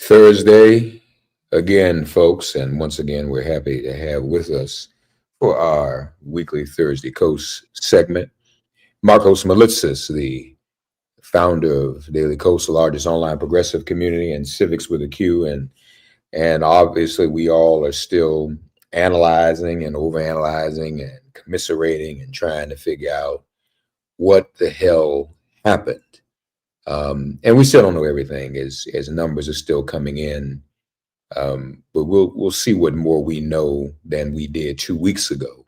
Thursday again, folks, and once again, we're happy to have with us for our weekly Thursday Coast segment, Markos the founder of Daily Coast, the largest online progressive community and civics with a Q, and obviously we all are still analyzing and overanalyzing and commiserating and trying to figure out what the hell happened. And we still don't know everything as numbers are still coming in. But we'll see what more we know than we did 2 weeks ago.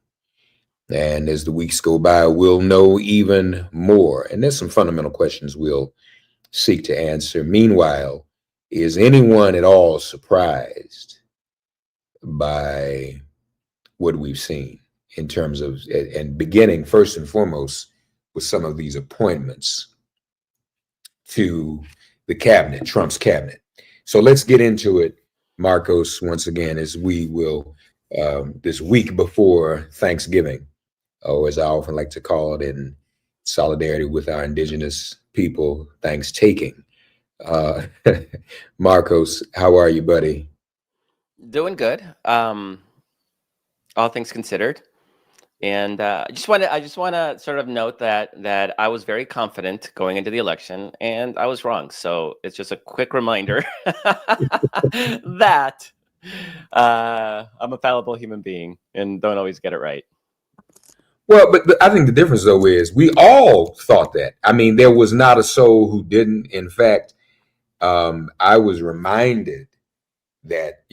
And as the weeks go by, we'll know even more. And there's some fundamental questions we'll seek to answer. Meanwhile, is anyone at all surprised by what we've seen in terms of, and beginning first and foremost with some of these appointments to the cabinet, Trump's cabinet? So let's get into it, Markos, once again, as we will this week before Thanksgiving, or as I often like to call it in solidarity with our indigenous people, Thanks-taking. Markos, how are you, buddy? Doing good. All things considered. And I just want to sort of note that I was very confident going into the election, and I was wrong. So it's just a quick reminder that I'm a fallible human being and don't always get it right. Well, but I think the difference, though, is we all thought that. I mean, there was not a soul who didn't. In fact, I was reminded that,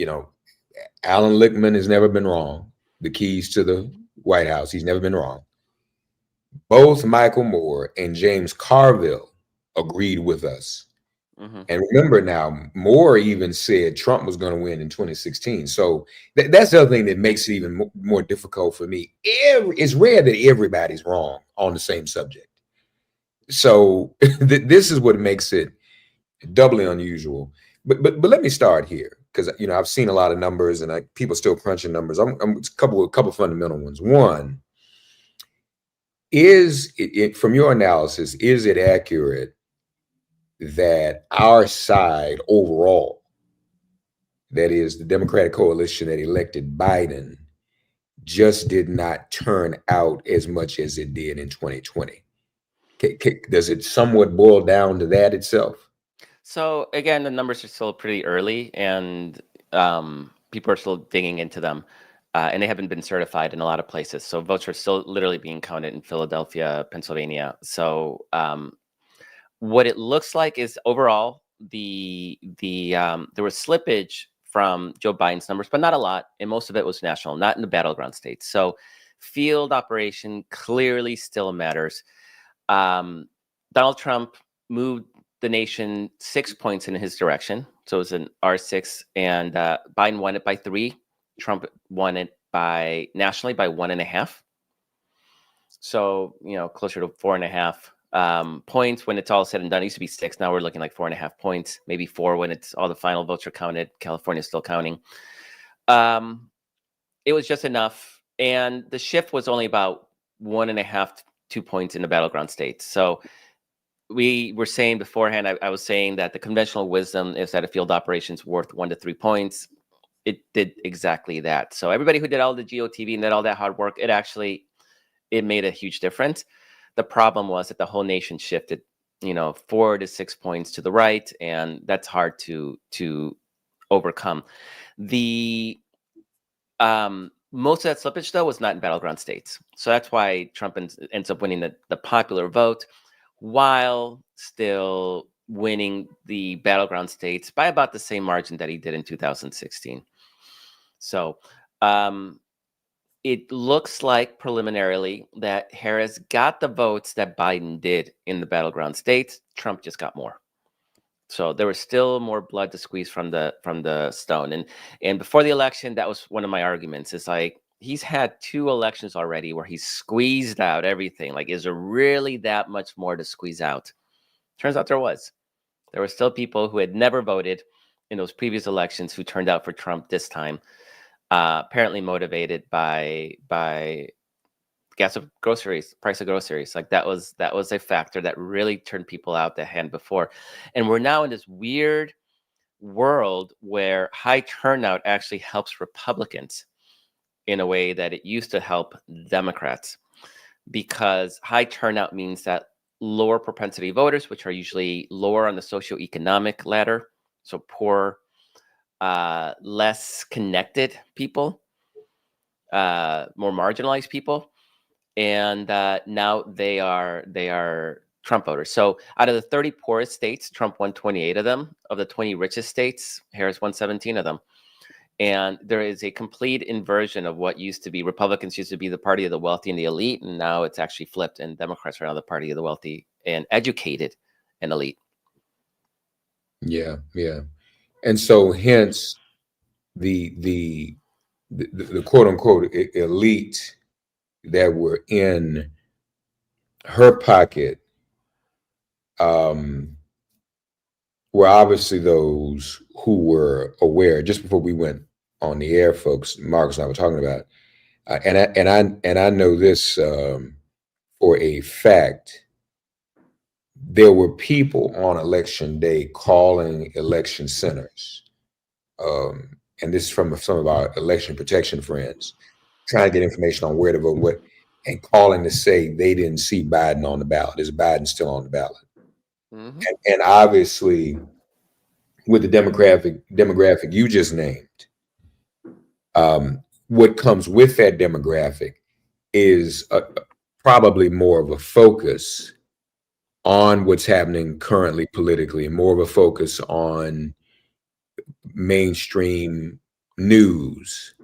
Alan Lichtman has never been wrong. The keys to the White House, he's never been wrong. Both Michael Moore and James Carville agreed with us. Mm-hmm. And remember now, Moore even said Trump was going to win in 2016. So that's the other thing that makes it even more difficult for me. It's rare that everybody's wrong on the same subject. So this is what makes it doubly unusual. But let me start here, because I've seen a lot of numbers and people still crunching numbers. I'm a couple fundamental ones. One is it from your analysis, is it accurate that our side overall, that is the Democratic coalition that elected Biden, just did not turn out as much as it did in 2020? Does it somewhat boil down to that itself? So again, the numbers are still pretty early, and people are still digging into them, and they haven't been certified in a lot of places. So votes are still literally being counted in Philadelphia, Pennsylvania. So what it looks like is overall there was slippage from Joe Biden's numbers, but not a lot, and most of it was national, not in the battleground states. So field operation clearly still matters. Donald Trump moved the nation 6 points in his direction. So it was an R6, and Biden won it by 3. Trump won it nationally by 1.5. So, closer to 4.5 points when it's all said and done. It used to be 6. Now we're looking like 4.5 points, maybe 4 when it's all the final votes are counted. California's still counting. It was just enough. And the shift was only about 1.5 to 2 points in the battleground states. So we were saying beforehand, I was saying that the conventional wisdom is that a field operation's worth 1 to 3 points. It did exactly that. So everybody who did all the GOTV and did all that hard work, it made a huge difference. The problem was that the whole nation shifted, 4 to 6 points to the right, and that's hard to overcome. The most of that slippage, though, was not in battleground states. So that's why Trump ends up winning the popular vote, while still winning the battleground states by about the same margin that he did in 2016. So it looks like preliminarily that Harris got the votes that Biden did in the battleground states. Trump just got more. So there was still more blood to squeeze from the stone. And before the election, that was one of my arguments. It's like, he's had 2 elections already where he's squeezed out everything. Like, is there really that much more to squeeze out? Turns out there was. There were still people who had never voted in those previous elections who turned out for Trump this time, apparently motivated by price of groceries. Like that was a factor that really turned people out that had before. And we're now in this weird world where high turnout actually helps Republicans in a way that it used to help Democrats, because high turnout means that lower propensity voters, which are usually lower on the socioeconomic ladder, so poor, less connected people, more marginalized people, and now they are Trump voters. So out of the 30 poorest states, Trump won 28 of them. Of the 20 richest states, Harris won 17 of them. And there is a complete inversion of what used to be. Republicans used to be the party of the wealthy and the elite, and now it's actually flipped, and Democrats are now the party of the wealthy and educated and elite. Yeah, yeah. And so hence the quote unquote elite that were in her pocket um, were obviously those who were aware. Just before we went on the air, folks, Marcus and I were talking about, and I know this for a fact. There were people on election day calling election centers, and this is from some of our election protection friends, trying to get information on where to vote, what, and calling to say they didn't see Biden on the ballot. Is Biden still on the ballot? Mm-hmm. And obviously, with the demographic you just named, what comes with that demographic is probably more of a focus on what's happening currently politically, and more of a focus on mainstream news.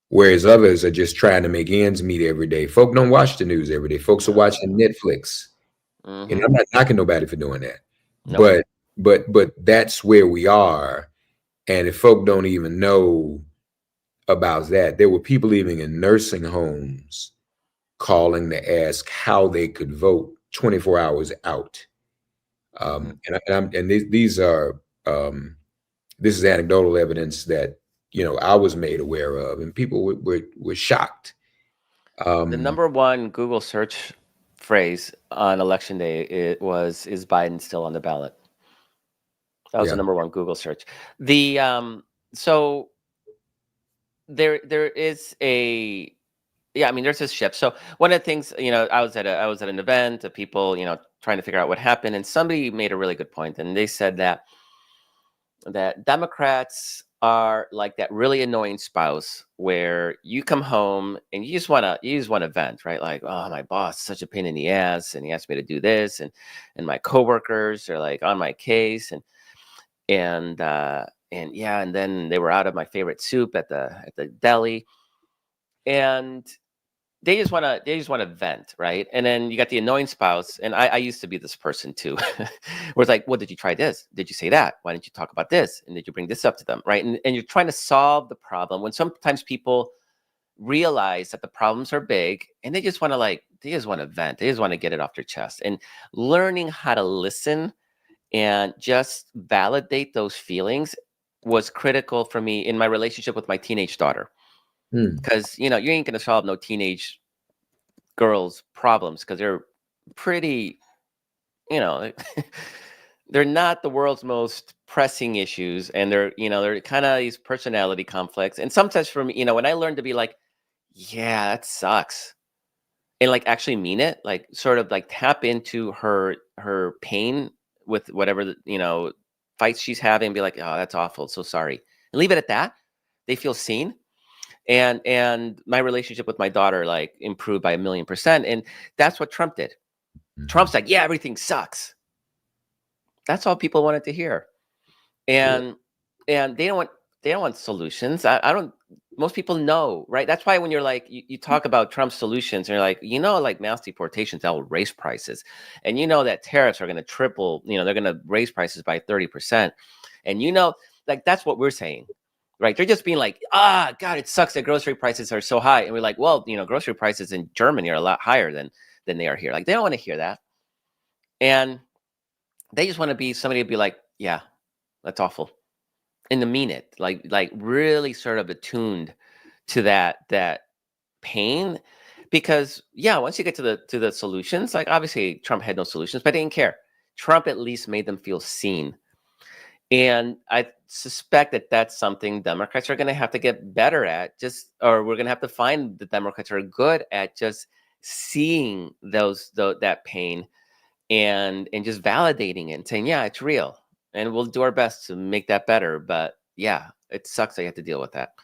Whereas others are just trying to make ends meet every day. Folk don't watch the news every day. Folks are watching Netflix. Mm-hmm. And I'm not knocking nobody for doing that. Nope. But that's where we are. And if folk don't even know about that, there were people even in nursing homes calling to ask how they could vote 24 hours out. Mm-hmm. These are this is anecdotal evidence that I was made aware of, and people were shocked. The number one Google search phrase on election day is Biden still on the ballot? That was Yeah. the number one Google search. The so there is a, yeah, I mean, there's this shift. So one of the things, I was at an event of people, trying to figure out what happened, and somebody made a really good point, and they said that Democrats are like that really annoying spouse where you come home and you just want to vent, right? Like, oh, my boss is such a pain in the ass, and he asked me to do this, and my coworkers are like on my case, and yeah, and then they were out of my favorite soup at the deli, and they just want to vent, right? And then you got the annoying spouse, and I used to be this person too, where it's like, well, did you try this? Did you say that? Why didn't you talk about this? And did you bring this up to them, right? And you're trying to solve the problem when sometimes people realize that the problems are big, and they just want to vent, they just want to get it off their chest. And learning how to listen and just validate those feelings was critical for me in my relationship with my teenage daughter, because you ain't going to solve no teenage girls' problems, because they're pretty, they're not the world's most pressing issues, and they're kind of these personality conflicts. And sometimes for me, when I learned to be like, yeah, that sucks, and like actually mean it, like sort of like tap into her pain with whatever fights she's having, and be like, oh, that's awful, so sorry, and leave it at that. They feel seen. And my relationship with my daughter like improved by 1,000,000%. And that's what Trump did. Trump's like, yeah, everything sucks. That's all people wanted to hear. And they don't want solutions. I don't, most people know, right? That's why when you're like, you talk about Trump's solutions, and you're like, like mass deportations, that will raise prices. And that tariffs are going to triple, they're going to raise prices by 30%. And like, that's what we're saying. Right. They're just being like, God, it sucks that grocery prices are so high. And we're like, well, grocery prices in Germany are a lot higher than they are here. Like, they don't want to hear that. And they just want to be somebody to be like, yeah, that's awful. And to mean it, like really sort of attuned to that pain. Because yeah, once you get to the solutions, like obviously Trump had no solutions, but they didn't care. Trump at least made them feel seen. And I suspect that that's something Democrats are going to have to get better at, or we're going to have to find the Democrats are good at just seeing that pain and just validating it and saying, yeah, it's real. And we'll do our best to make that better. But yeah, it sucks that you have to deal with that.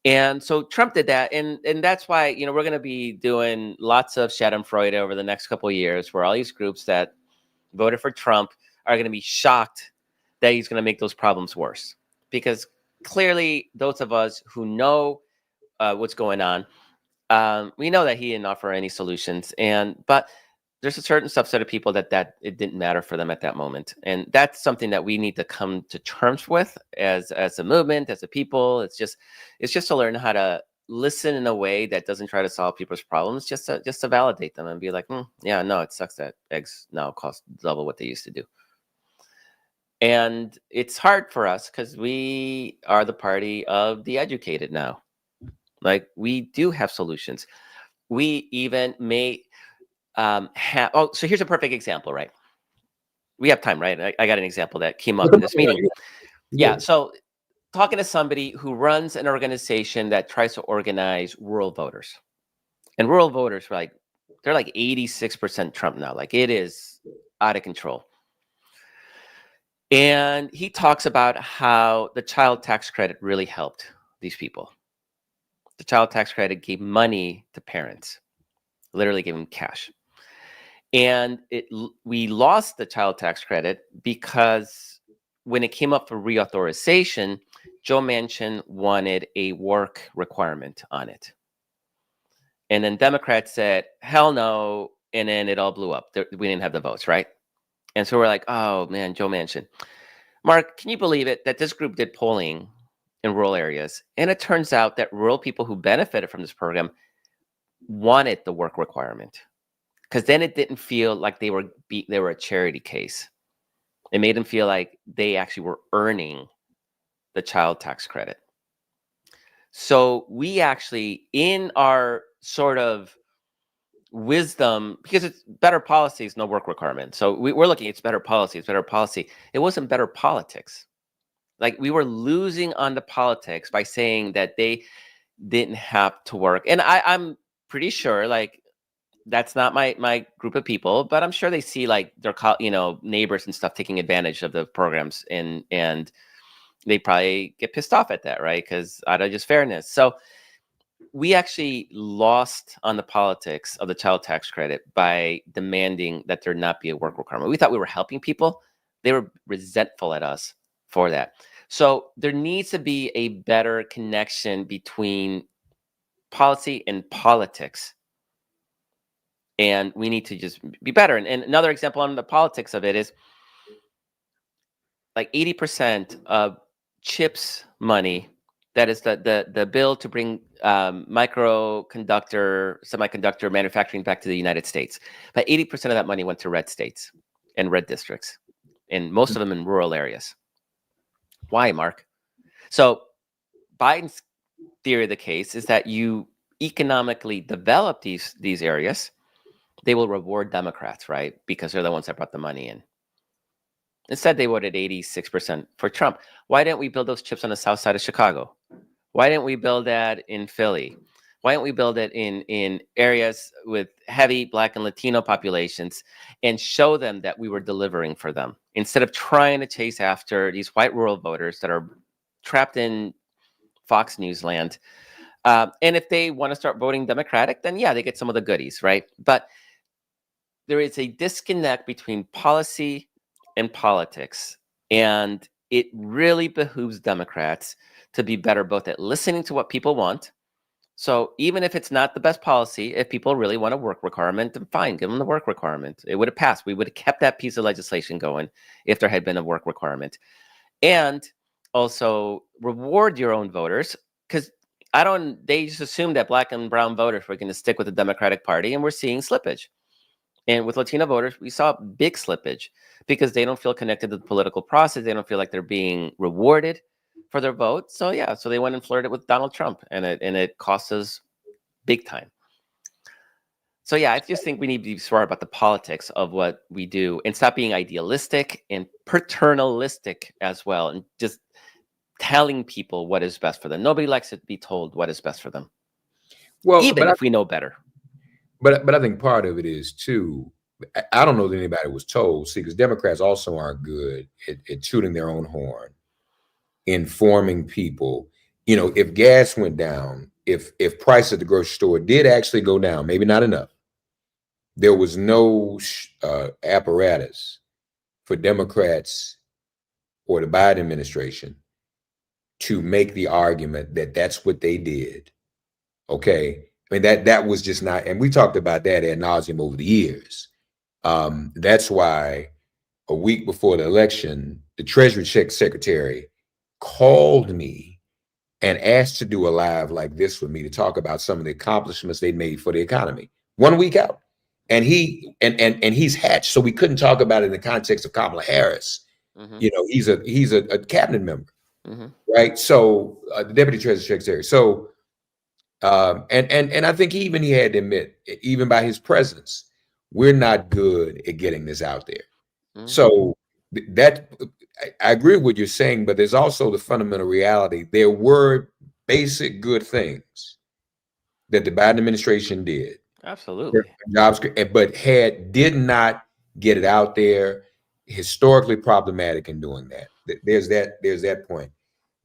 And so Trump did that. And that's why, we're going to be doing lots of Schadenfreude over the next couple of years, where all these groups that voted for Trump are going to be shocked that he's going to make those problems worse. Because clearly, those of us who know what's going on, we know that he didn't offer any solutions. But there's a certain subset of people that it didn't matter for them at that moment. And that's something that we need to come to terms with as a movement, as a people. It's just to learn how to listen in a way that doesn't try to solve people's problems, just to validate them and be like, yeah, no, it sucks that eggs now cost double what they used to do. And it's hard for us because we are the party of the educated now. Like, we do have solutions. We even may have. Oh, so here's a perfect example, right? We have time, right? I got an example that came up in this meeting. Yeah. So talking to somebody who runs an organization that tries to organize rural voters, and rural voters they're like 86% Trump now. Like, it is out of control. And he talks about how the child tax credit really helped these people. The child tax credit gave money to parents, literally gave them cash. And we lost the child tax credit because when it came up for reauthorization, Joe Manchin wanted a work requirement on it. And then Democrats said, hell no. And then it all blew up. We didn't have the votes, right? And so we're like, oh, man, Joe Manchin. Mark, can you believe it that this group did polling in rural areas? And it turns out that rural people who benefited from this program wanted the work requirement, because then it didn't feel like they were a charity case. It made them feel like they actually were earning the child tax credit. So we actually, in our sort of wisdom, because it's better policies, no work requirement. So we're looking, it's better policy, it's better policy. It wasn't better politics. Like, we were losing on the politics by saying that they didn't have to work. And I'm pretty sure, like, that's not my group of people, but I'm sure they see like their neighbors and stuff taking advantage of the programs, and they probably get pissed off at that, right? Because out of just fairness. So we actually lost on the politics of the child tax credit by demanding that there not be a work requirement. We thought we were helping people. They were resentful at us for that. So there needs to be a better connection between policy and politics. And we need to just be better. And another example on the politics of it is like 80% of CHIPS money, that is the bill to bring semiconductor manufacturing back to the United States. But 80% of that money went to red states and red districts, and most of them in rural areas. Why, Mark? So Biden's theory of the case is that you economically develop these areas, they will reward Democrats, right? Because they're the ones that brought the money in. Instead, they voted 86% for Trump. Why didn't we build those chips on the south side of Chicago? Why didn't we build that in Philly? Why didn't we build it in areas with heavy Black and Latino populations and show them that we were delivering for them, instead of trying to chase after these white rural voters that are trapped in Fox News land? And if they want to start voting Democratic, then yeah, they get some of the goodies, right? But there is a disconnect between policy and politics, and it really behooves Democrats to be better both at listening to what people want. So even if it's not the best policy, if people really want a work requirement, then fine, give them the work requirement. It would have passed. We would have kept that piece of legislation going if there had been a work requirement. And also reward your own voters, because they just assumed that Black and brown voters were going to stick with the Democratic Party, and we're seeing slippage. And with Latino voters, we saw big slippage because they don't feel connected to the political process. They don't feel like they're being rewarded for their vote. So yeah, so they went and flirted with Donald Trump, and it cost us big time. So yeah, I just think we need to be smart about the politics of what we do and stop being idealistic and paternalistic as well, and just telling people what is best for them. Nobody likes to be told what is best for them, Well, even if we know better. but I think part of it is too. I don't know that anybody was told. See, because Democrats also aren't good at tooting their own horn, informing people. You know, if gas went down, if price at the grocery store did actually go down, maybe not enough, there was no apparatus for Democrats or the Biden administration to make the argument that that's what they did. Okay, I mean that was just not, and we talked about that ad nauseum over the years. That's why a week before the election, the Treasury Secretary called me and asked to do a live like this with me to talk about some of the accomplishments they made for the economy 1 week out. And he's hatched, so we couldn't talk about it in the context of Kamala Harris. Mm-hmm. You know, he's a cabinet member, Mm-hmm. right? So the Deputy Treasury Secretary. So and I think even he had to admit, even by his presence, we're not good at getting this out there. Mm-hmm. So that I agree with what you're saying, but there's also the fundamental reality. There were basic good things that the Biden administration did. Absolutely. Jobs, but did not get it out there. Historically problematic in doing that. There's that point.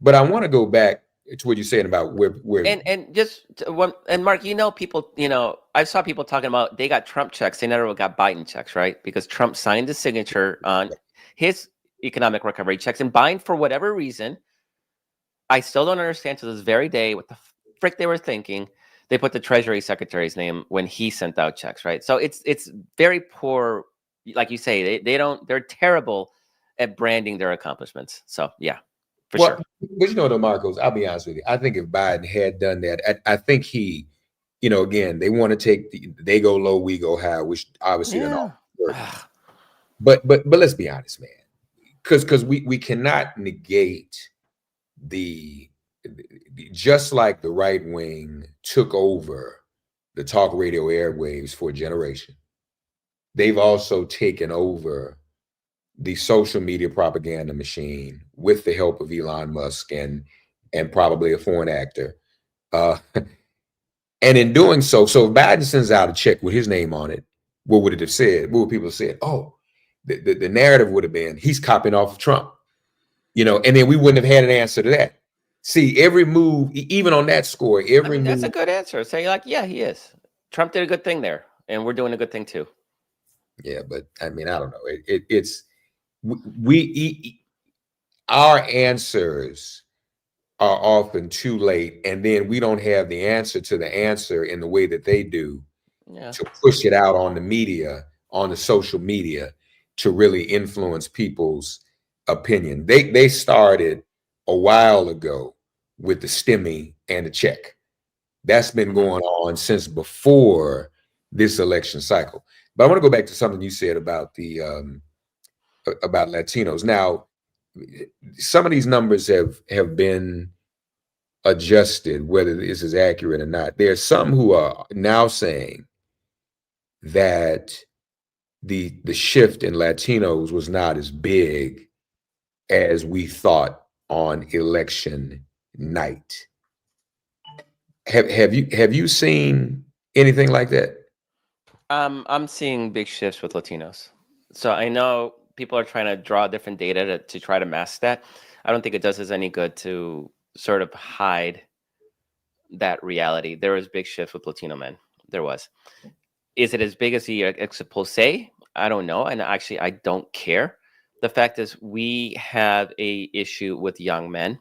But I want to go back to what you're saying about where And just one, and Mark, people, I saw people talking about they got Trump checks, they never got Biden checks, right? Because Trump signed his signature on his economic recovery checks, and Biden, for whatever reason, I still don't understand to this very day what the frick they were thinking. They put the Treasury Secretary's name when he sent out checks, right? So it's very poor, like you say, they're terrible at branding their accomplishments. So yeah, for sure. But you know, though, Marcos, I'll be honest with you. I think if Biden had done that, I think he, again, they want to take they go low, we go high, which obviously don't all work. But let's be honest, man, because we cannot negate the just like the right wing took over the talk radio airwaves for a generation, they've also taken over the social media propaganda machine with the help of Elon Musk and probably a foreign actor. And in doing so, if Biden sends out a check with his name on it, what would it have said? What would people have said? Oh, the narrative would have been he's copying off of Trump, and then we wouldn't have had an answer to that. See, every move, even on that score, every that's move. a good answer. Say like, yeah, he is. Trump did a good thing there, and we're doing a good thing too. Yeah, but I mean, I don't know. It's our answers are often too late, and then we don't have the answer to the answer in the way that they do to push it out on the media, on the social media, to really influence people's opinion. They started a while ago with the STEMI and the check. That's been going on since before this election cycle. But I want to go back to something you said about the about Latinos. Now, some of these numbers have been adjusted, whether this is accurate or not. There are some who are now saying that the shift in Latinos was not as big as we thought on election night. Have you seen anything like that? I'm seeing big shifts with Latinos. So I know people are trying to draw different data to try to mask that. I don't think it does us any good to sort of hide that reality. There was big shifts with Latino men. There was. Is it as big as the expose? I don't know. And actually, I don't care. The fact is we have a issue with young men,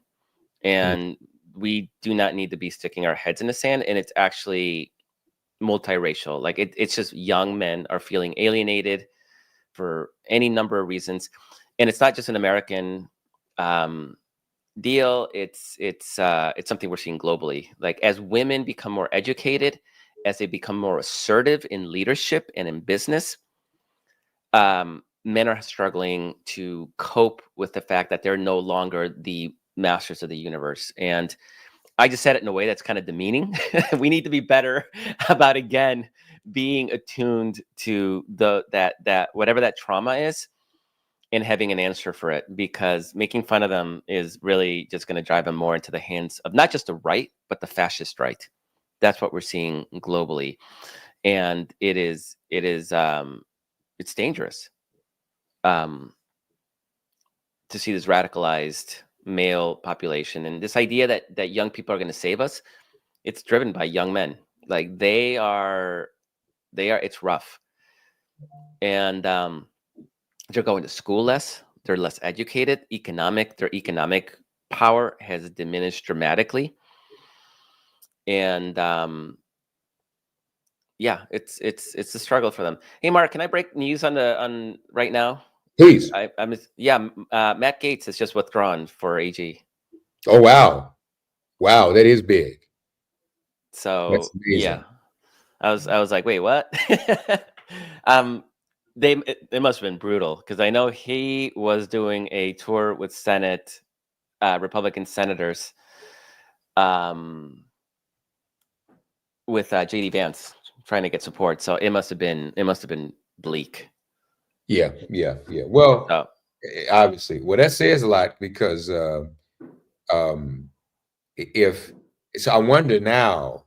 and we do not need to be sticking our heads in the sand. And it's actually multiracial. Like it's just young men are feeling alienated for any number of reasons. And it's not just an American deal. It's something we're seeing globally. Like as women become more educated, as they become more assertive in leadership and in business, men are struggling to cope with the fact that they're no longer the masters of the universe. And I just said it in a way that's kind of demeaning. We need to be better about, again, being attuned to that whatever that trauma is, and having an answer for it, because making fun of them is really just going to drive them more into the hands of not just the right, but the fascist right. That's what we're seeing globally, and it's dangerous to see this radicalized male population, and this idea that young people are going to save us. It's driven by young men. Like they are. It's rough, and they're going to school less. They're less educated. Their economic power has diminished dramatically, and yeah, it's a struggle for them. Hey, Mark, can I break news on right now? Please. Matt Gaetz has just withdrawn for AG. Oh, wow. Wow, that is big. So That's amazing. yeah, I was like, wait, what? It must have been brutal, because I know he was doing a tour with Senate Republican senators, with JD Vance, trying to get support. So it must have been bleak. Yeah. Well, So obviously, well, that says a lot, because if so, I wonder now,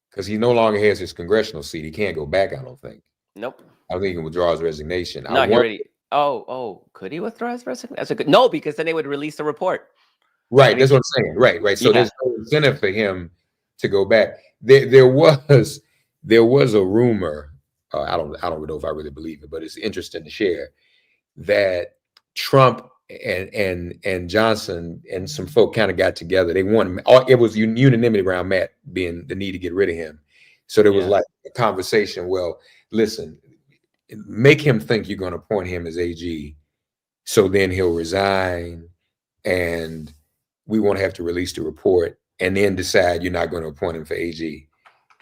because he no longer has his congressional seat, he can't go back. I don't think. nope. I think he can withdraw his resignation. I No, he want already. Oh, could he withdraw his resignation? That's a good no, because then they would release the report. right. And That's what I'm saying. Right. So yeah, there's no incentive for him to go back. There was a rumor. I don't know if I really believe it, but it's interesting to share that Trump and Johnson and some folk kind of got together. They wanted, it was unanimity around Matt being the need to get rid of him. So there was yeah, like a conversation. Well, listen, make him think you're going to appoint him as AG, so then he'll resign, and we won't have to release the report, and then decide you're not going to appoint him for AG. yeah,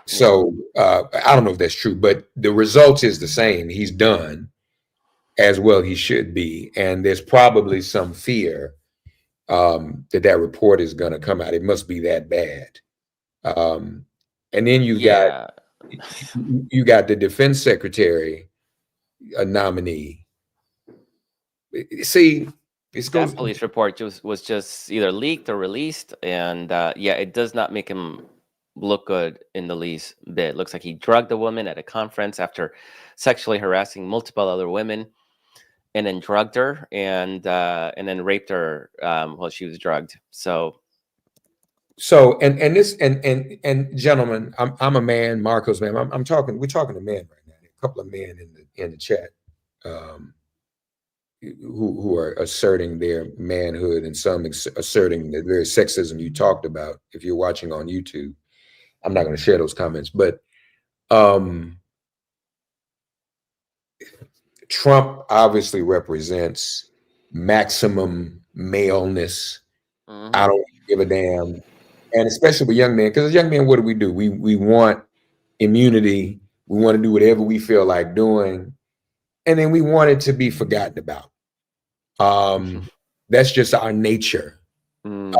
So I don't know if that's true, but the result is the same. He's done, as well he should be, and there's probably some fear that report is going to come out. It must be that bad. And then yeah. you got the defense secretary, a nominee. See, this goes. That police report was just either leaked or released, and yeah, it does not make him look good in the least bit. Looks like he drugged a woman at a conference after sexually harassing multiple other women, and then drugged her, and then raped her while she was drugged. So And gentlemen, I'm a man, Markos, man. We're talking to men right now. A couple of men in the chat. Who are asserting their manhood, and some asserting the very sexism you talked about. If you're watching on YouTube, I'm not going to share those comments, but Trump obviously represents maximum maleness. I don't give a damn, and especially with young men, because as young men, what do? We want immunity. We want to do whatever we feel like doing, and then we want it to be forgotten about. That's just our nature. And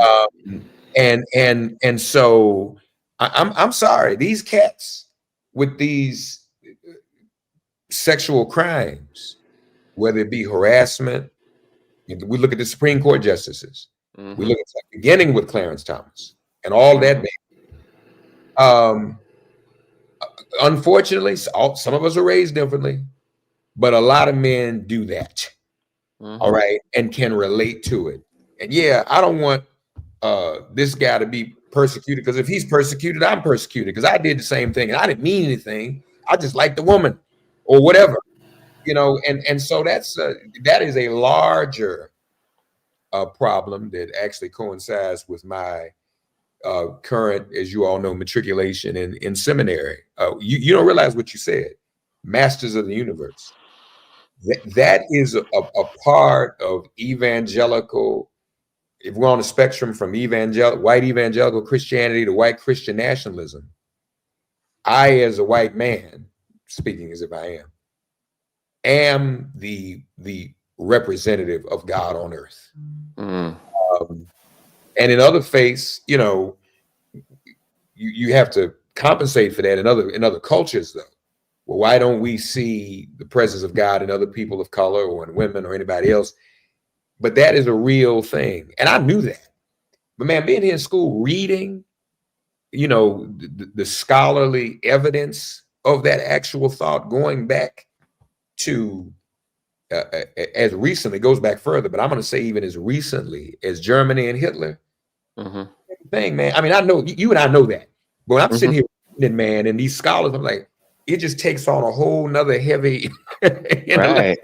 so I'm sorry, these cats with these sexual crimes, whether it be harassment, we look at the Supreme Court justices, we look at beginning with Clarence Thomas and all that. Unfortunately, some of us are raised differently, but a lot of men do that. All right, and can relate to it. And yeah, I don't want this guy to be persecuted, because if he's persecuted, I'm persecuted, because I did the same thing and I didn't mean anything. I just liked the woman or whatever, and so that is a larger problem that actually coincides with my current, as you all know, matriculation in seminary. You don't realize what you said, masters of the universe. That is a part of evangelical. If we're on the spectrum from white evangelical Christianity to white Christian nationalism, I, as a white man, speaking as if I am the representative of God on earth. And in other faiths, you have to compensate for that in other cultures, though. well, why don't we see the presence of God in other people of color or in women or anybody else? But that is a real thing. And I knew that. But man, being here in school, reading, the scholarly evidence of that actual thought, going back to as recently, goes back further, but I'm going to say even as recently as Germany and Hitler. Mm-hmm. Thing, man. I mean, I know you and I know that. But when I'm sitting Mm-hmm. here reading, man, and these scholars, I'm like, it just takes on a whole nother heavy intellect, Right.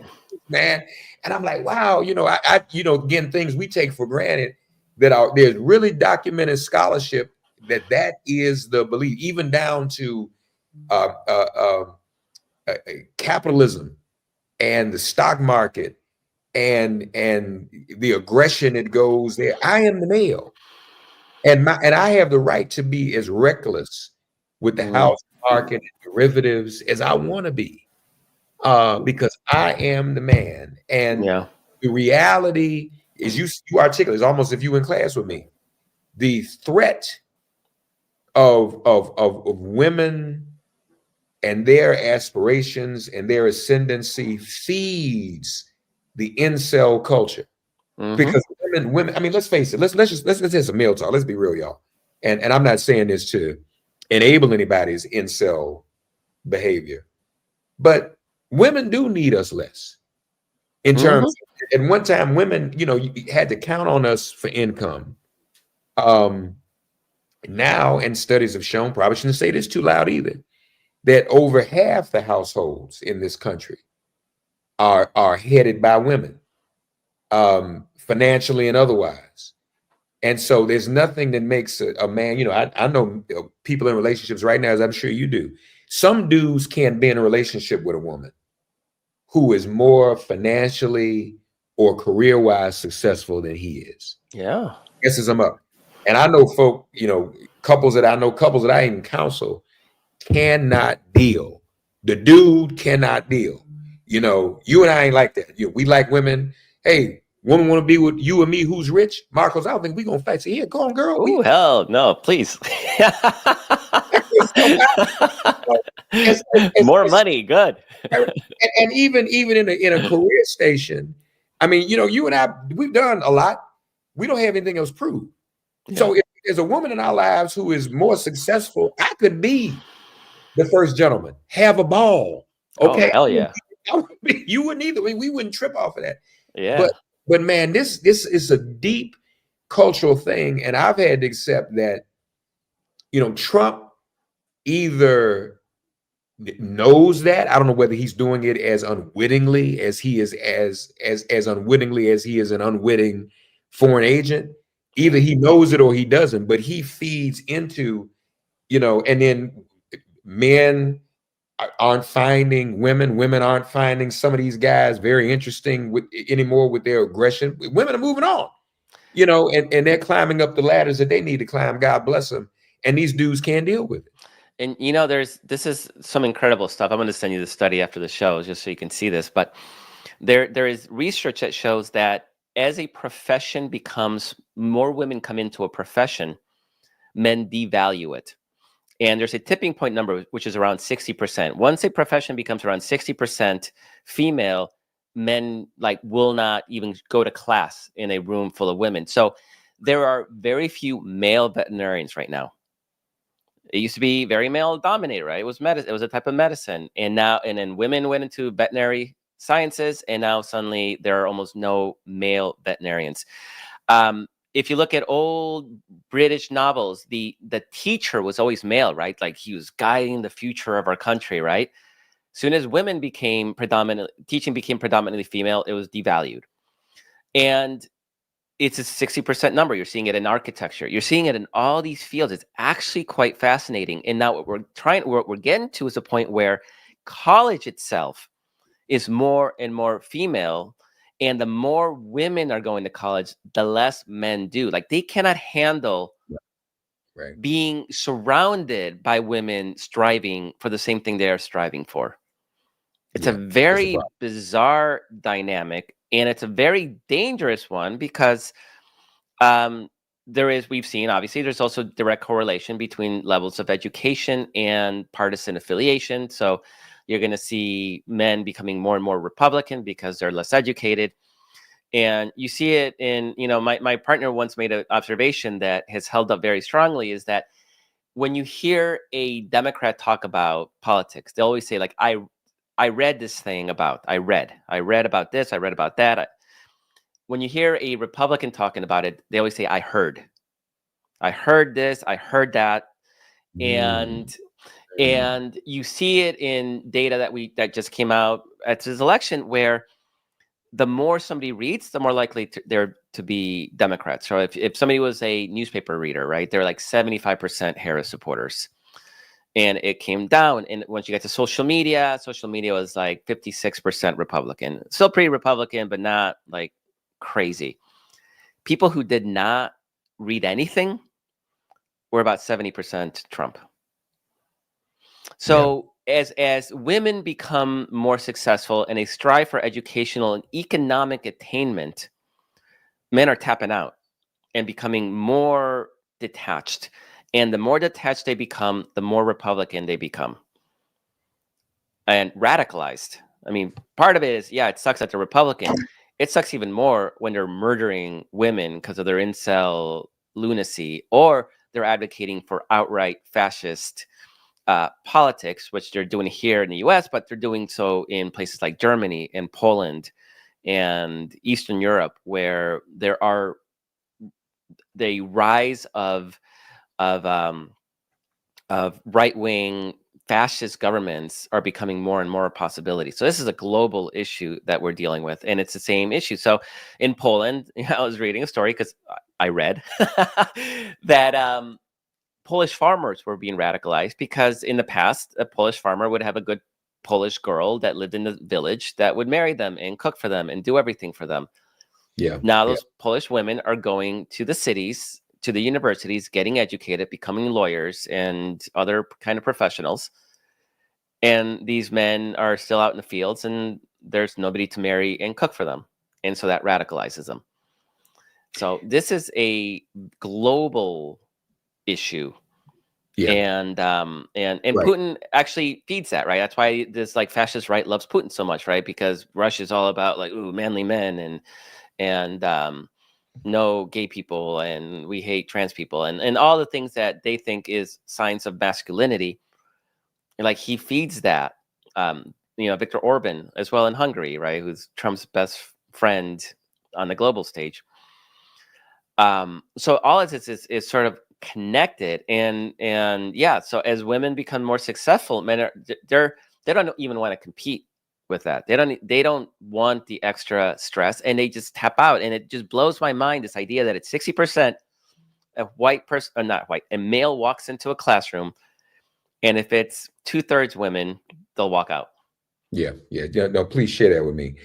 man. And I'm like, wow, again, things we take for granted there's really documented scholarship that is the belief, even down to uh, uh, uh, capitalism and the stock market and the aggression that goes there. I am the male. And I have the right to be as reckless with the Mm-hmm. house market and derivatives as I want to be, because I am the man. And Yeah. the reality is, you articulate, it's almost if you in class with me. The threat of women and their aspirations and their ascendancy feeds the incel culture. Mm-hmm. Because women, I mean, let's face it, let's have some male talk. Let's be real, y'all. And I'm not saying this to enable anybody's incel behavior, but women do need us less in terms. Mm-hmm. At one time, women, you had to count on us for income. Um, Now, and studies have shown, probably shouldn't say this too loud either, that over half the households in this country are headed by women, financially and otherwise. And so there's nothing that makes a man, I know people in relationships right now, as I'm sure you do. Some dudes can't be in a relationship with a woman who is more financially or career-wise successful than he is. Yeah. Guesses them up. And I know couples that I even counsel cannot deal. The dude cannot deal. You and I ain't like that. We like women. Hey, woman want to be with you and me who's rich? Markos, I don't think we gonna fight. Say, yeah, go on, girl. Oh, hell no, please. So as, as, More as, money, good. and even in a career station, I mean, you and I, we've done a lot. We don't have anything else proved. Yeah. So if there's a woman in our lives who is more successful, I could be the first gentleman. Have a ball. Oh, Okay. hell yeah. You wouldn't either. We wouldn't trip off of that. Yeah. But man, this is a deep cultural thing. And I've had to accept that, Trump either knows that. I don't know whether he's doing it as unwittingly as he is as unwittingly as he is an unwitting foreign agent. Either he knows it or he doesn't, but he feeds into, and then men aren't finding women aren't finding some of these guys very interesting anymore with their aggression. Women are moving on, and they're climbing up the ladders that they need to climb. God bless them. And these dudes can't deal with it. And this is some incredible stuff. I'm going to send you the study after the show just so you can see this. But there is research that shows that as a profession becomes, more women come into a profession, men devalue it. And there's a tipping point number, which is around 60%. Once a profession becomes around 60% female, men will not even go to class in a room full of women. So there are very few male veterinarians right now. It used to be very male dominated, right? It was medicine. It was a type of medicine. And then women went into veterinary sciences, and now suddenly there are almost no male veterinarians. If you look at old British novels, the teacher was always male, right? Like he was guiding the future of our country, right? Soon as teaching became predominantly female, it was devalued. And it's a 60% number. You're seeing it in architecture. You're seeing it in all these fields. It's actually quite fascinating. And now what we're getting to is a point where college itself is more and more female. And the more women are going to college, the less men do. Like they cannot handle being surrounded by women striving for the same thing they're striving for. It's a very bizarre dynamic, and it's a very dangerous one because we've seen, obviously, there's also direct correlation between levels of education and partisan affiliation. So You're going to see men becoming more and more Republican because they're less educated. And you see it in, my partner once made an observation that has held up very strongly, is that when you hear a Democrat talk about politics, they always say, like, I read this thing about, I read about this, I read about that. When you hear a Republican talking about it, they always say, I heard this, I heard that. And you see it in data that just came out at this election, where the more somebody reads, the more likely they're to be Democrats. So if somebody was a newspaper reader, right, they're like 75% Harris supporters. And it came down. And once you get to social media was like 56% Republican. Still pretty Republican, but not like crazy. People who did not read anything were about 70% Trump. So as women become more successful and they strive for educational and economic attainment, men are tapping out and becoming more detached. And the more detached they become, the more Republican they become. And radicalized. I mean, part of it is, it sucks that they're Republican. It sucks even more when they're murdering women because of their incel lunacy, or they're advocating for outright fascist politics, which they're doing here in the US, but they're doing so in places like Germany and Poland and Eastern Europe, where there are the rise of right-wing fascist governments are becoming more and more a possibility. So this is a global issue that we're dealing with, and it's the same issue. So in Poland, I was reading a story because I read that Polish farmers were being radicalized because in the past, a Polish farmer would have a good Polish girl that lived in the village that would marry them and cook for them and do everything for them. Now those Polish women are going to the cities, to the universities, getting educated, becoming lawyers and other kind of professionals. And these men are still out in the fields and there's nobody to marry and cook for them. And so that radicalizes them. So this is a global issue. And Putin actually feeds that, right? That's why this like fascist right loves Putin so much, right? Because Russia's all about like, ooh, manly men and no gay people, and we hate trans people, and all the things that they think is signs of masculinity. And like he feeds that. Viktor Orban as well in Hungary, right? Who's Trump's best friend on the global stage. So all of this is sort of connected, and so as women become more successful, men they don't even want to compete with that. They don't want the extra stress, and they just tap out. And it just blows my mind, this idea that it's 60% a white person, or not white, a male walks into a classroom, and if it's 2/3 women, they'll walk out. Yeah. No, please share that with me.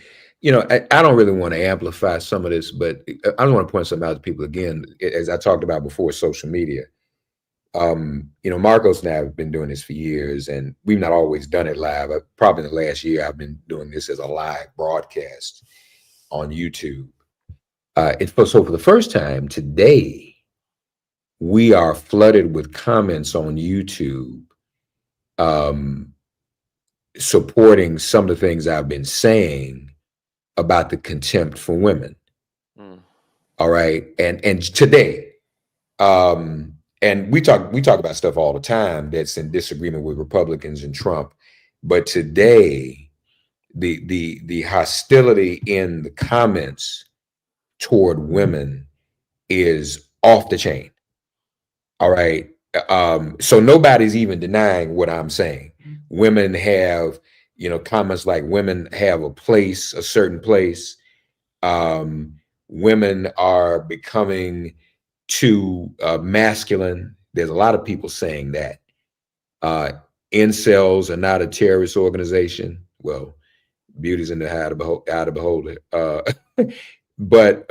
I don't really want to amplify some of this, but I want to point something out to people again, as I talked about before, social media. Markos and I have been doing this for years, and we've not always done it live. Probably in the last year, I've been doing this as a live broadcast on YouTube. So for the first time today, we are flooded with comments on YouTube supporting some of the things I've been saying about the contempt for women. All right. And today, and we talk about stuff all the time that's in disagreement with Republicans and Trump. But today, the hostility in the comments toward women is off the chain. All right. So nobody's even denying what I'm saying. Women have, comments like women have a certain place. Women are becoming too masculine. There's a lot of people saying that. Incels are not a terrorist organization. Well, beauty's in the eye of the beholder. But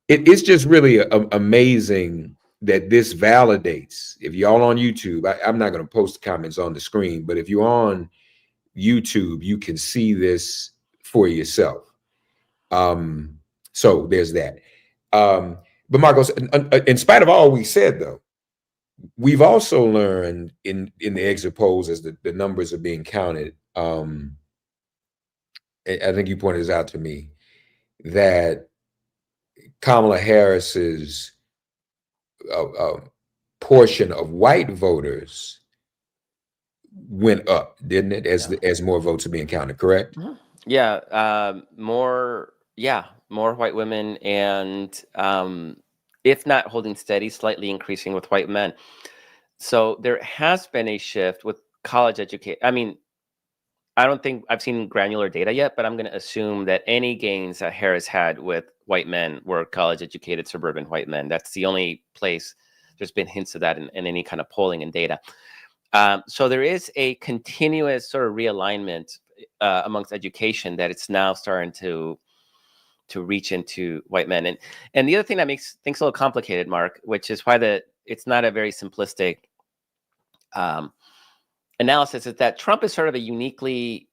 it's just really amazing that this validates. If y'all on YouTube, I'm not going to post the comments on the screen, but if you're on YouTube, you can see this for yourself. So there's that. But Markos, in spite of all we said, though, We've also learned in the exit polls as the numbers are being counted. I think you pointed this out to me that Kamala Harris's portion of white voters went up, didn't it? Yeah. As more votes are being counted, correct? Yeah, more white women, and if not holding steady, slightly increasing with white men. So there has been a shift with college education. I mean, I don't think I've seen granular data yet, but I'm going to assume that any gains that Harris had with white men were college-educated suburban white men. That's the only place there's been hints of that in any kind of polling and data. So there is a continuous sort of realignment amongst education that it's now starting to reach into white men. And the other thing that makes things a little complicated, Mark, which is why it's not a very simplistic analysis, is that Trump is sort of a uniquely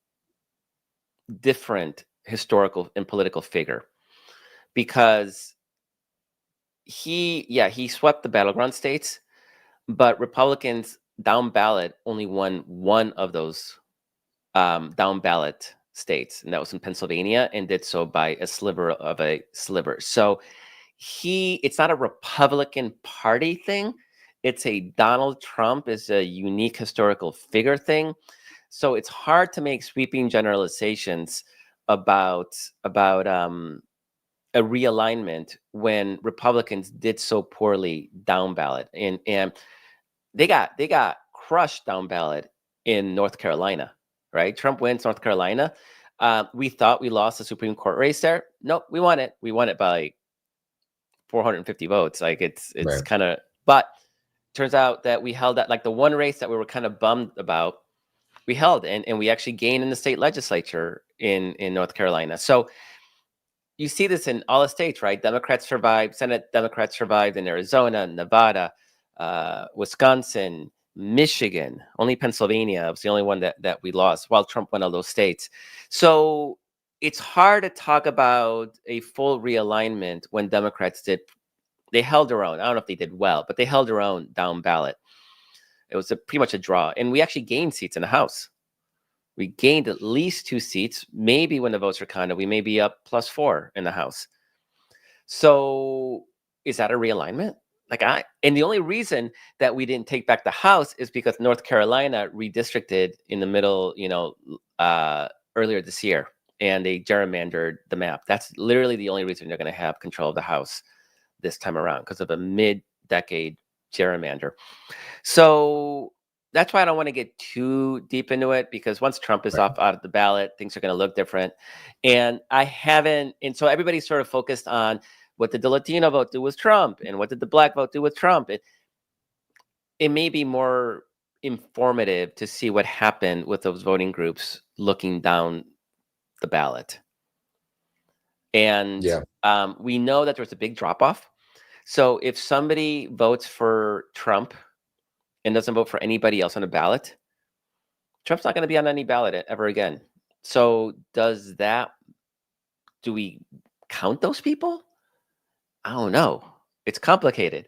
different historical and political figure, because he swept the battleground states, but Republicans down ballot only won one of those down ballot states, and that was in Pennsylvania, and did so by a sliver of a sliver. So it's not a Republican Party thing. It's a Donald Trump is a unique historical figure thing. So it's hard to make sweeping generalizations about a realignment when Republicans did so poorly down ballot, and they got crushed down ballot in North Carolina, right? Trump wins North Carolina. We thought we lost the Supreme Court race there. Nope, we won it. We won it by 450 votes. Like it's Right. kind of, but turns out that we held that, like the one race that we were kind of bummed about, we held, and we actually gained in the state legislature in North Carolina. So you see this in all the states, right? Democrats survived, Senate Democrats survived in Arizona, Nevada, Wisconsin, Michigan. Only Pennsylvania was the only one that we lost, while Trump won all those states. So it's hard to talk about a full realignment when Democrats they held their own. I don't know if they did well, but they held their own down ballot. It was pretty much a draw, and we actually gained seats in the House. We gained at least 2 seats. Maybe when the votes are counted, we may be up +4 in the House. So is that a realignment? And the only reason that we didn't take back the House is because North Carolina redistricted in the middle, earlier this year, and they gerrymandered the map. That's literally the only reason they're going to have control of the House this time around, because of a mid-decade gerrymander. So that's why I don't want to get too deep into it, because once Trump is Right. out of the ballot, things are going to look different. And so everybody's sort of focused on what did the Latino vote do with Trump, and what did the Black vote do with Trump. It may be more informative to see what happened with those voting groups looking down the ballot. And Yeah. we know that there's a big drop off. So if somebody votes for Trump and doesn't vote for anybody else on the ballot, Trump's not going to be on any ballot ever again. So do we count those people? I don't know. It's complicated,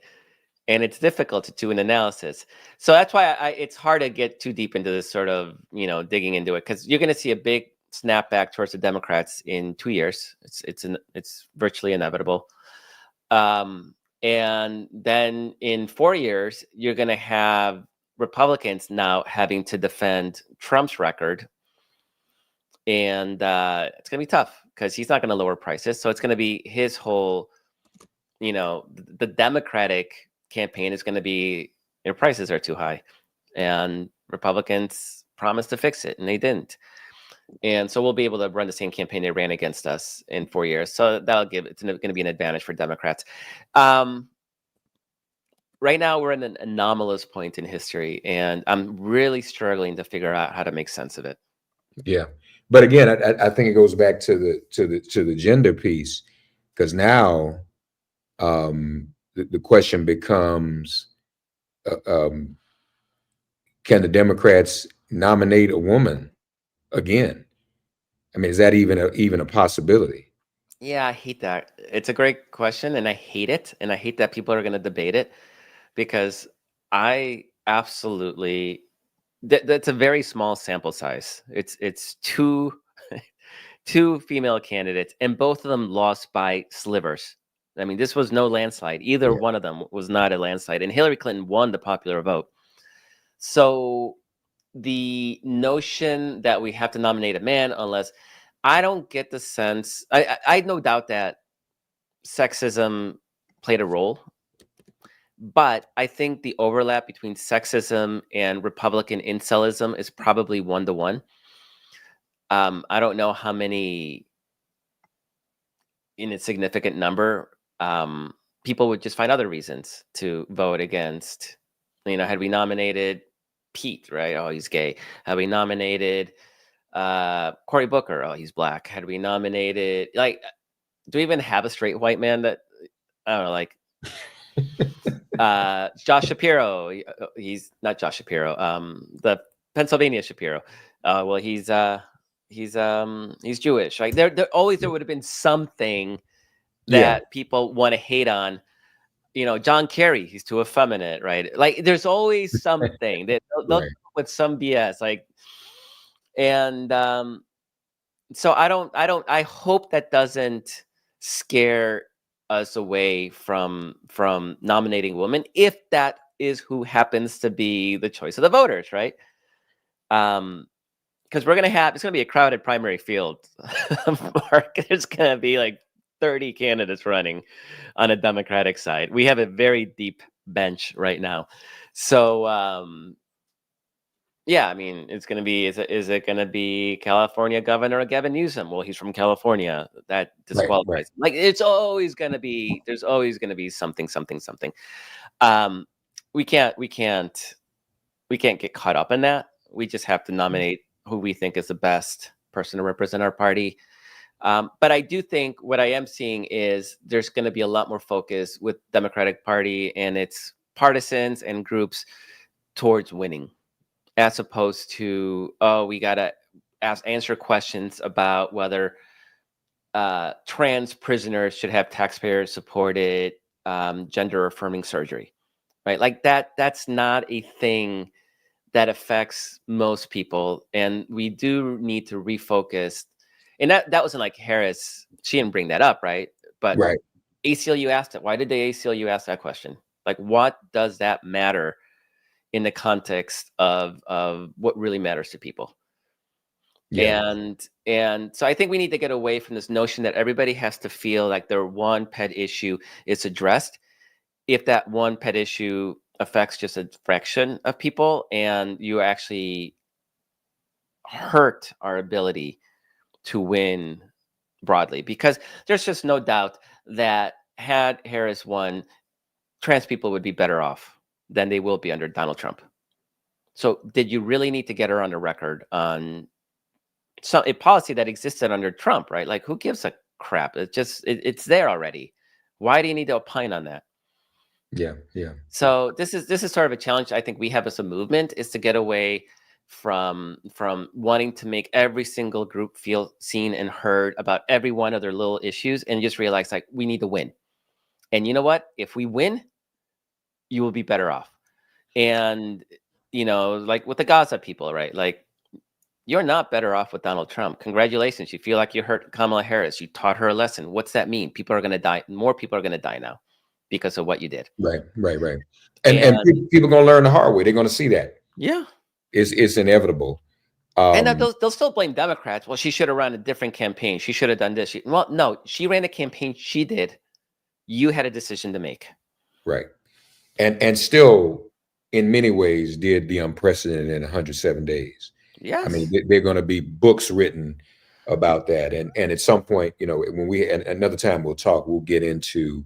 and it's difficult to do an analysis. So that's why it's hard to get too deep into this sort of, digging into it, because you're going to see a big snapback towards the Democrats in 2 years. It's virtually inevitable. And then in 4 years, you're going to have Republicans now having to defend Trump's record. And it's going to be tough, because he's not going to lower prices. So it's going to be his whole, the Democratic campaign is going to be, prices are too high. And Republicans promised to fix it, and they didn't. And so we'll be able to run the same campaign they ran against us in 4 years. So it's going to be an advantage for Democrats. Right now, we're in an anomalous point in history, and I'm really struggling to figure out how to make sense of it. Yeah. But again, I think it goes back to the gender piece, because now the question becomes, can the Democrats nominate a woman again? I mean, is that even a possibility? Yeah, I hate that. It's a great question, and I hate it. And I hate that people are going to debate it, because I absolutely. That's a very small sample size. It's two two female candidates, and both of them lost by slivers. I mean, this was no landslide. Either Yeah. one of them was not a landslide, and Hillary Clinton won the popular vote. So the notion that we have to nominate a man, unless I don't get the sense, I no doubt that sexism played a role, but I think the overlap between sexism and Republican incelism is probably 1-to-1. I don't know how many in a significant number, people would just find other reasons to vote against. Had we nominated Pete, right? Oh, he's gay. Had we nominated Cory Booker? Oh, he's black. Had we nominated, like, do we even have a straight white man that, I don't know, like Josh Shapiro? He's not Josh Shapiro. The Pennsylvania Shapiro. Well, he's Jewish. Like there would have been something Yeah. that people want to hate on. John Kerry, he's too effeminate, right? Like there's always something that they'll come Right. up with some BS, like, and so I hope that doesn't scare us away from nominating women, if that is who happens to be the choice of the voters, right? Because it's gonna be a crowded primary field. Mark, there's gonna be like 30 candidates running on a Democratic side. We have a very deep bench right now. So yeah, I mean, it's gonna be is it gonna be California Governor Gavin Newsom? Well, he's from California. That Right. Right. disqualifies him. Like there's always gonna be something, something, something. Um, we can't get caught up in that. We just have to nominate who we think is the best person to represent our party. But I do think what I am seeing is there's going to be a lot more focus with Democratic Party and its partisans and groups towards winning, as opposed to, oh, we got to answer questions about whether trans prisoners should have taxpayer-supported gender-affirming surgery, right? Like that's not a thing that affects most people, and we do need to refocus. And that wasn't like Harris; she didn't bring that up, right? But Right. ACLU asked it. Why did the ACLU ask that question? Like, what does that matter in the context of what really matters to people? Yeah. And so I think we need to get away from this notion that everybody has to feel like their one pet issue is addressed. If that one pet issue affects just a fraction of people, and you actually hurt our ability to win broadly, because there's just no doubt that had Harris won, trans people would be better off than they will be under Donald Trump. So did you really need to get her on the record on a policy that existed under Trump, right? Like, who gives a crap? It's there already. Why do you need to opine on that? Yeah. Yeah. So this is sort of a challenge I think we have as a movement, is to get away from wanting to make every single group feel seen and heard about every one of their little issues, and just realize, like, we need to win. And you know what? If we win, you will be better off. And like with the Gaza people, right? Like, you're not better off with Donald Trump. Congratulations. You feel like you hurt Kamala Harris. You taught her a lesson. What's that mean? People are going to die. More people are going to die now because of what you did. Right. Right. Right. And And people going to learn the hard way. They're going to see that yeah. it's inevitable. And Um, they'll still blame Democrats. Well, she should have run a different campaign. She should have done this. Well, no, she ran the campaign she did. You had a decision to make. right. And still, in many ways, did the unprecedented in 107 days. I mean, Yes. they're going to be books written about that. And at some point, when and another time we'll get into,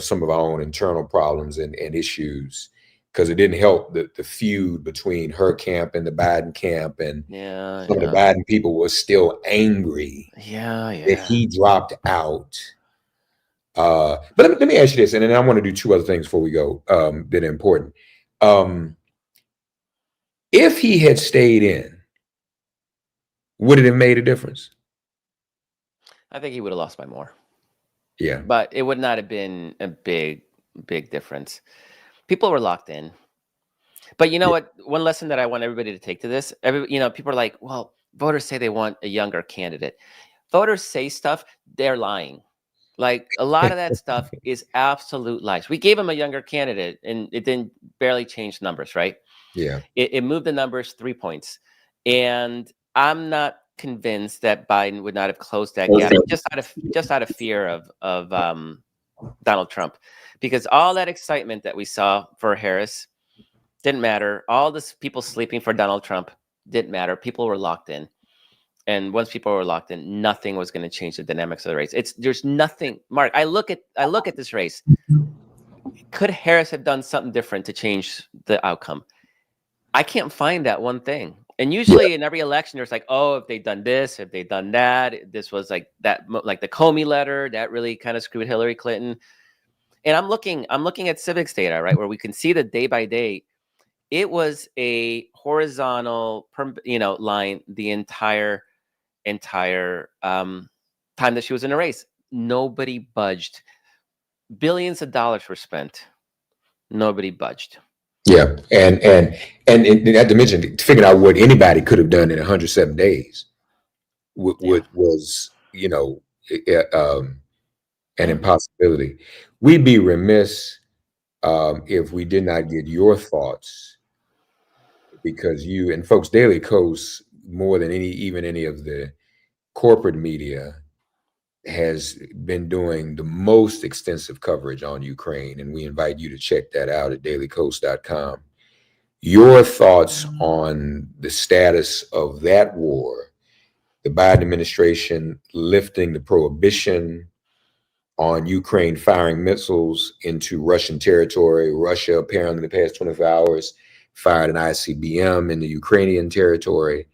some of our own internal problems and issues, because it didn't help the feud between her camp and the Biden camp. And Yeah. some of the Yeah. Biden people were still angry Yeah. that Yeah. he dropped out. But let me ask you this, and then I want to do two other things before we go, that are important. If he had stayed in, would it have made a difference? I think he would have lost by more, Yeah. but it would not have been a big difference. People were locked in. But you know what? One lesson that I want everybody to take to this, people are like, well, voters say they want a younger candidate. Voters say stuff, they're lying. Like a lot of that stuff is absolute lies. We gave them a younger candidate and it didn't barely change numbers, right? Yeah. It moved the numbers 3 points. And I'm not convinced that Biden would not have closed that gap just out of fear of Donald Trump, because all that excitement that we saw for Harris didn't matter. All this people sleeping for Donald Trump didn't matter. People were locked in. And once people were locked in, nothing was going to change the dynamics of the race. There's nothing. Mark, I look at this race. Could Harris have done something different to change the outcome? I can't find that one thing. And usually in every election, there's like, oh, if they'd done this, if they'd done that, this was like that, like the Comey letter that really kind of screwed Hillary Clinton. And I'm looking at civics data, right, where we can see the day by day. It was a horizontal, line the entire time that she was in a race. Nobody budged. Billions of dollars were spent. Nobody budged. Yeah, and not to mention figuring out what anybody could have done in 107 days was an impossibility. We'd be remiss if we did not get your thoughts, because you and folks, Daily Kos, more than any of the corporate media, has been doing the most extensive coverage on Ukraine, and we invite you to check that out at dailykos.com. Your thoughts on the status of that war, the Biden administration lifting the prohibition on Ukraine firing missiles into Russian territory. Russia apparently in the past 24 hours fired an ICBM in the Ukrainian territory.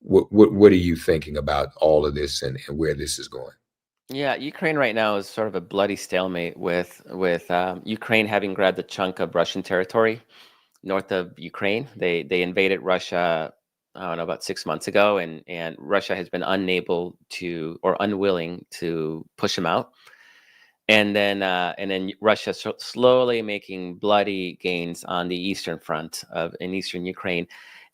What are you thinking about all of this and where this is going? Yeah, Ukraine right now is sort of a bloody stalemate with Ukraine having grabbed a chunk of Russian territory north of Ukraine. They invaded Russia, I don't know, about 6 months ago, and Russia has been unable to or unwilling to push them out. And then Russia slowly making bloody gains on the eastern front in eastern Ukraine,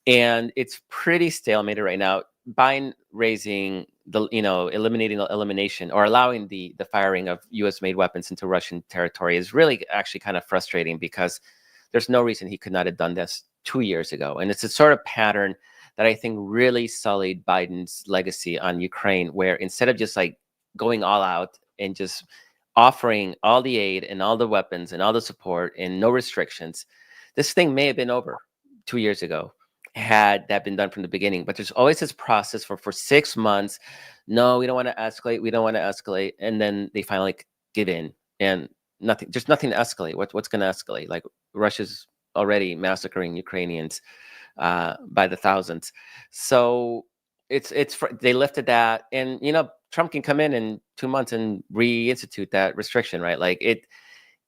and it's pretty stalemated right now. Biden raising eliminating the elimination or allowing the firing of U.S. made weapons into Russian territory is really actually kind of frustrating, because there's no reason he could not have done this 2 years ago. And it's a sort of pattern that I think really sullied Biden's legacy on Ukraine, where instead of just like going all out and just offering all the aid and all the weapons and all the support and no restrictions, this thing may have been over 2 years ago had that been done from the beginning. But there's always this process for 6 months. No, we don't want to escalate. We don't want to escalate. And then they finally give in, and there's nothing to escalate. What's going to escalate? Like Russia's already massacring Ukrainians by the thousands. So they lifted that, and Trump can come in 2 months and reinstitute that restriction, right? Like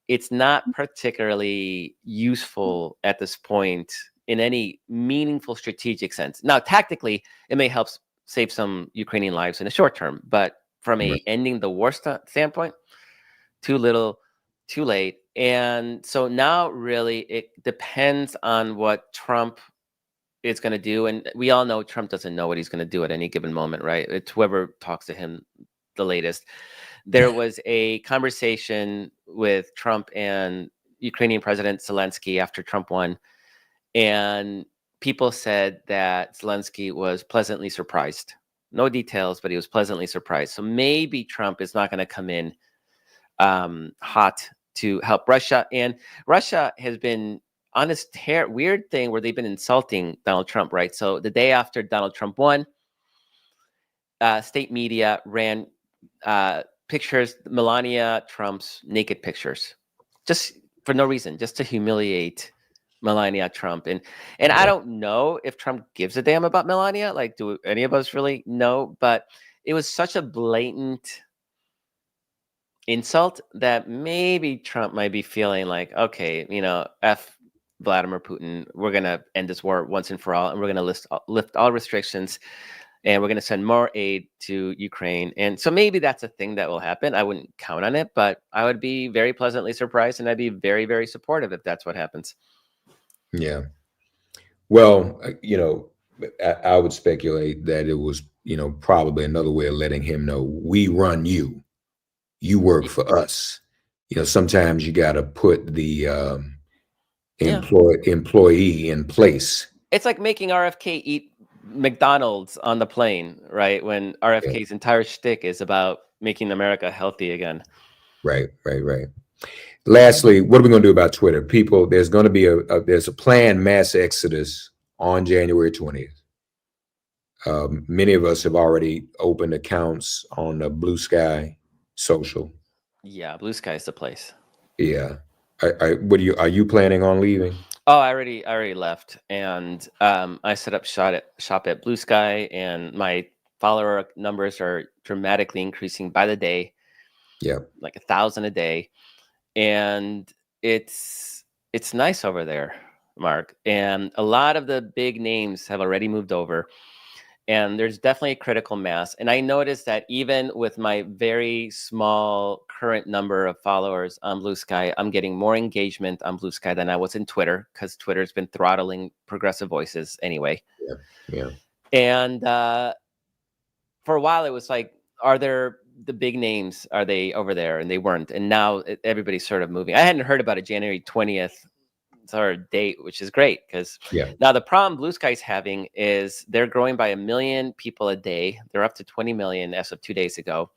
it's not particularly useful at this point in any meaningful strategic sense. Now, tactically, it may help save some Ukrainian lives in the short term, but from a ending the war standpoint, too little, too late. And so now really it depends on what Trump is going to do. And we all know Trump doesn't know what he's going to do at any given moment, right? It's whoever talks to him the latest. There was a conversation with Trump and Ukrainian President Zelensky after Trump won. And people said that Zelensky was pleasantly surprised. No details, but he was pleasantly surprised. So maybe Trump is not going to come in hot to help Russia. And Russia has been on this weird thing where they've been insulting Donald Trump, right? So the day after Donald Trump won, state media ran pictures, Melania Trump's naked pictures, just for no reason, just to humiliate Melania Trump. And I don't know if Trump gives a damn about Melania. Like, do any of us really know? But it was such a blatant insult that maybe Trump might be feeling like, okay, F Vladimir Putin, we're going to end this war once and for all, and we're going to lift all restrictions, and we're going to send more aid to Ukraine. And so maybe that's a thing that will happen. I wouldn't count on it, but I would be very pleasantly surprised, and I'd be very, very supportive if that's what happens. Yeah. Well, I would speculate that it was, probably another way of letting him know we run you. You work Y- for us. Sometimes you got to put the Yeah. employee in place. It's like making RFK eat McDonald's on the plane, right? When Yeah, RFK's entire shtick is about making America healthy again. right, right, right. Lastly, what are we going to do about Twitter? People, there's going to be there's a planned mass exodus on January 20th. Many of us have already opened accounts on Blue Sky Social. Yeah, Blue Sky's the place. Yeah. Are you planning on leaving? Oh, I already left, and I set up shop at Blue Sky, and my follower numbers are dramatically increasing by the day, Yeah. like 1,000 a day, and it's nice over there, Mark. And a lot of the big names have already moved over, and there's definitely a critical mass. And I noticed that even with my very small current number of followers on Blue Sky, I'm getting more engagement on Blue Sky than I was in Twitter, because Twitter's been throttling progressive voices anyway. Yeah. Yeah. And for a while, it was like, are there the big names? Are they over there? And they weren't. And now everybody's sort of moving. I hadn't heard about a January 20th our date, which is great, because Yeah. now the problem Blue Sky's having is they're growing by 1 million people a day. They're up to 20 million as of 2 days ago.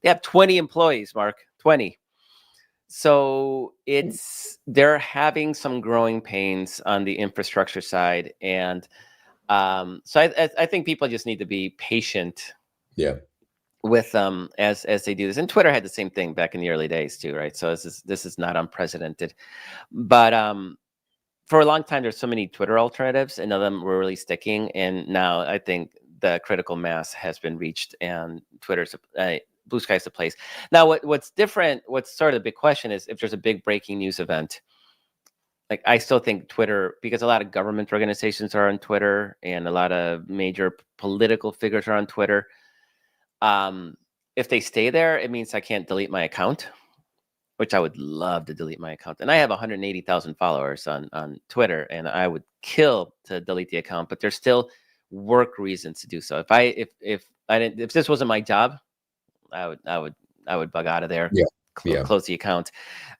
They have 20 employees, Mark, 20. So they're having some growing pains on the infrastructure side, and so I think people just need to be patient Yeah. with them as they do this. And Twitter had the same thing back in the early days too, right? So this is not unprecedented, but for a long time, there's so many Twitter alternatives, and none of them were really sticking. And now I think the critical mass has been reached, and Blue Sky's the place. Now, what's different? What's sort of the big question is if there's a big breaking news event. Like, I still think Twitter, because a lot of government organizations are on Twitter, and a lot of major political figures are on Twitter. If they stay there, it means I can't delete my account, which I would love to delete my account. And I have 180,000 followers on Twitter, and I would kill to delete the account, but there's still work reasons to do so. If this wasn't my job, I would bug out of there, Yeah. Yeah. close the account.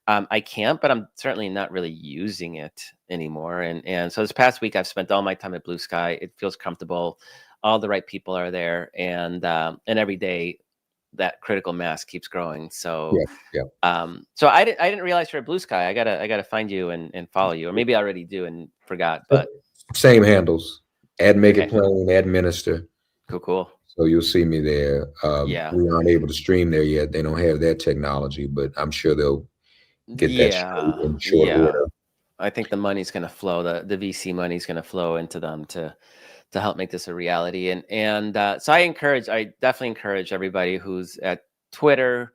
I can't, but I'm certainly not really using it anymore. And so this past week, I've spent all my time at Blue Sky. It feels comfortable. All the right people are there, and every day that critical mass keeps growing. So Yeah. Yeah. so I didn't realize you're at Blue Sky. I gotta find you and follow you, or maybe I already do and forgot. But Same handles. Add Make It okay, Plain, add Minister. cool. So you'll see me there. Yeah, We aren't able to stream there yet. They don't have that technology, but I'm sure they'll get that straight yeah, in short yeah. order. I think the money's gonna flow. The VC money's gonna flow into them to help make this a reality. And so I definitely encourage everybody who's at Twitter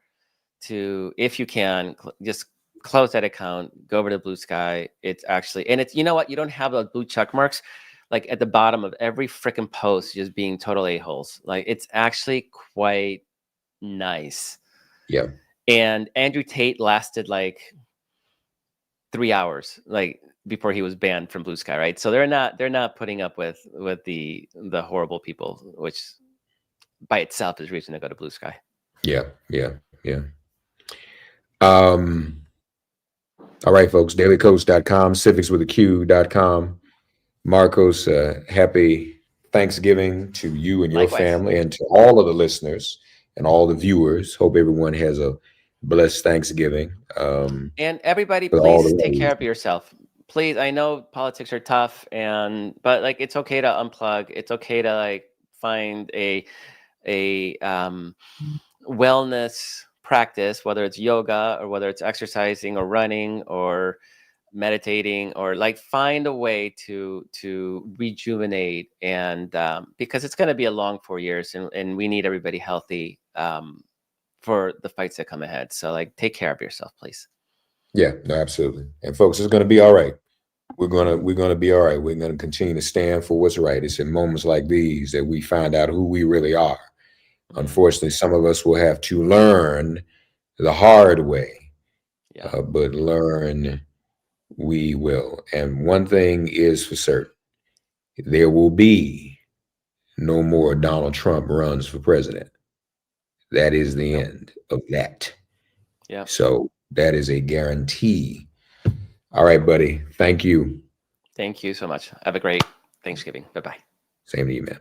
to, if you can, just close that account, go over to Blue Sky. It's actually, and it's, you know what, you don't have those blue check marks like at the bottom of every freaking post just being total a-holes. Like, it's actually quite nice. Yeah. And Andrew Tate lasted like 3 hours, like, before he was banned from Blue Sky, right? So they're not putting up with the horrible people, which by itself is reason to go to Blue Sky. Yeah. Yeah. Yeah. Um, all right, folks, dailycoach.com, civicswithaq.com. Markos, happy Thanksgiving to you and your Likewise. family, and to all of the listeners and all the viewers. Hope everyone has a blessed Thanksgiving. And everybody, With all please the take ways. care of yourself. Please, I know politics are tough, but like, it's okay to unplug. It's okay to like find a wellness practice, whether it's yoga or whether it's exercising or running or meditating, or like find a way to rejuvenate. And because it's going to be a long 4 years, and we need everybody healthy for the fights that come ahead. So like, take care of yourself, please. Yeah, no, absolutely. And folks, it's going to be all right. We're gonna be all right. We're gonna continue to stand for what's right. It's in moments like these that we find out who we really are. Unfortunately, some of us will have to learn the hard way, Yeah. but learn we will. And one thing is for certain: there will be no more Donald Trump runs for president. That is the end of that. Yeah. So that is a guarantee. All right, buddy. Thank you. Thank you so much. Have a great Thanksgiving. Bye-bye. Same to you, man.